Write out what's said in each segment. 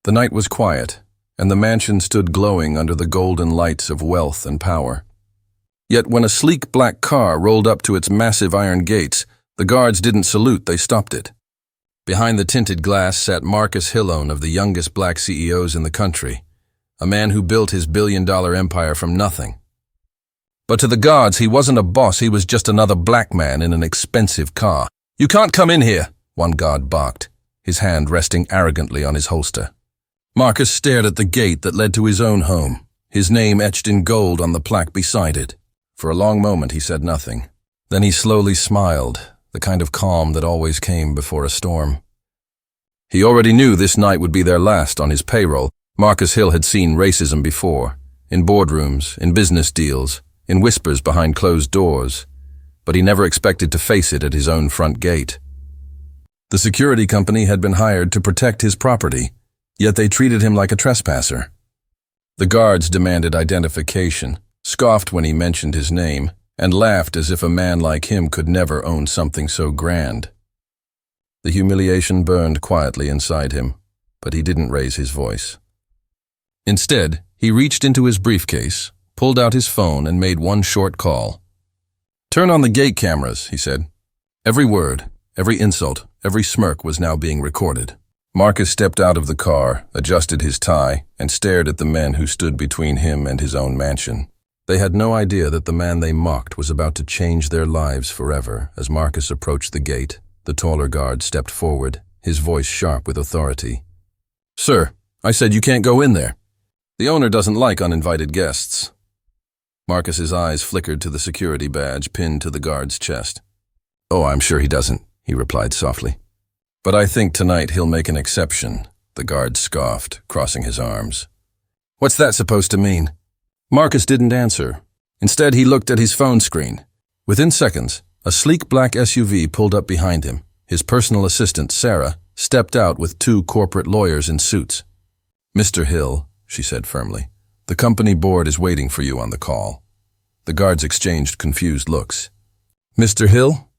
The night was quiet, and the mansion stood glowing under the golden lights of wealth and power. Yet when a sleek black car rolled up to its massive iron gates, the guards didn't salute, they stopped it. Behind the tinted glass sat Marcus Hillone of the youngest black CEOs in the country, a man who built his billion-dollar empire from nothing. But to the guards, he wasn't a boss, he was just another black man in an expensive car. "You can't come in here," one guard barked, his hand resting arrogantly on his holster. Marcus stared at the gate that led to his own home, his name etched in gold on the plaque beside it. For a long moment he said nothing. Then he slowly smiled, the kind of calm that always came before a storm. He already knew this night would be their last on his payroll. Marcus Hill had seen racism before, in boardrooms, in business deals, in whispers behind closed doors, but he never expected to face it at his own front gate. The security company had been hired to protect his property, yet they treated him like a trespasser. The guards demanded identification, scoffed when he mentioned his name, and laughed as if a man like him could never own something so grand. The humiliation burned quietly inside him, but he didn't raise his voice. Instead, he reached into his briefcase, pulled out his phone, and made one short call. "Turn on the gate cameras," he said. Every word, every insult, every smirk was now being recorded. Marcus stepped out of the car, adjusted his tie, and stared at the men who stood between him and his own mansion. They had no idea that the man they mocked was about to change their lives forever. As Marcus approached the gate, the taller guard stepped forward, his voice sharp with authority. "Sir, I said you can't go in there. The owner doesn't like uninvited guests." Marcus's eyes flickered to the security badge pinned to the guard's chest. "Oh, I'm sure he doesn't," he replied softly. "But I think tonight he'll make an exception," the guard scoffed, crossing his arms. "What's that supposed to mean?" Marcus didn't answer. Instead, he looked at his phone screen. Within seconds, a sleek black SUV pulled up behind him. His personal assistant, Sarah, stepped out with two corporate lawyers in suits. "Mr. Hill," she said firmly, "the company board is waiting for you on the call." The guards exchanged confused looks. "Mr. Hill?"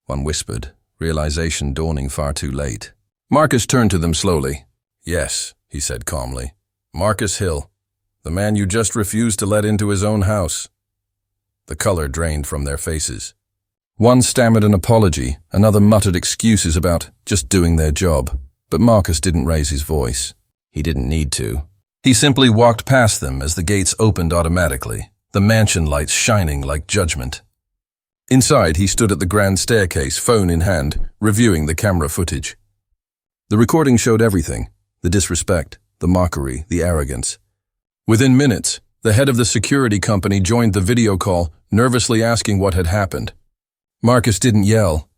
one whispered, realization dawning far too late. Marcus turned to them slowly. "Yes," he said calmly. "Marcus Hill. The man you just refused to let into his own house." The color drained from their faces. One stammered an apology, another muttered excuses about just doing their job. But Marcus didn't raise his voice. He didn't need to. He simply walked past them as the gates opened automatically, the mansion lights shining like judgment. Inside, he stood at the grand staircase, phone in hand, reviewing the camera footage. The recording showed everything: the disrespect, the mockery, the arrogance. Within minutes, the head of the security company joined the video call, nervously asking what had happened. Marcus didn't yell.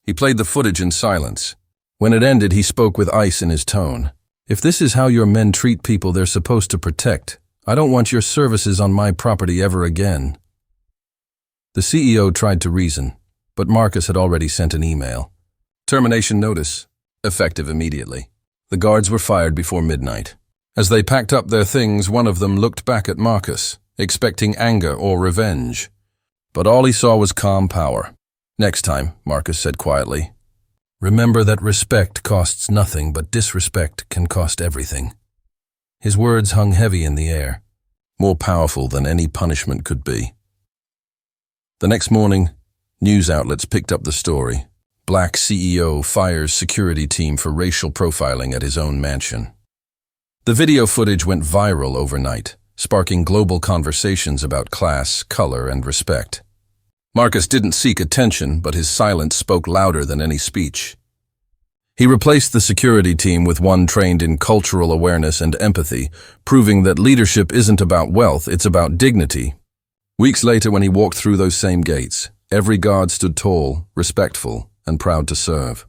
He played the footage in silence. When it ended, he spoke with ice in his tone. "If this is how your men treat people they're supposed to protect, I don't want your services on my property ever again." The CEO tried to reason, but Marcus had already sent an email. Termination notice, effective immediately. The guards were fired before midnight. As they packed up their things, one of them looked back at Marcus, expecting anger or revenge. But all he saw was calm power. "Next time," Marcus said quietly, "remember that respect costs nothing, but disrespect can cost everything." His words hung heavy in the air, more powerful than any punishment could be. The next morning, news outlets picked up the story. Black CEO fires security team for racial profiling at his own mansion. The video footage went viral overnight, sparking global conversations about class, color, and respect. Marcus didn't seek attention, but his silence spoke louder than any speech. He replaced the security team with one trained in cultural awareness and empathy, proving that leadership isn't about wealth, it's about dignity. Weeks later, when he walked through those same gates, every guard stood tall, respectful, and proud to serve.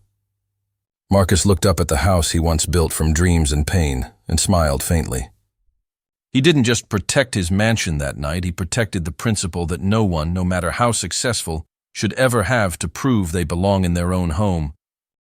Marcus looked up at the house he once built from dreams and pain and smiled faintly. He didn't just protect his mansion that night, he protected the principle that no one, no matter how successful, should ever have to prove they belong in their own home.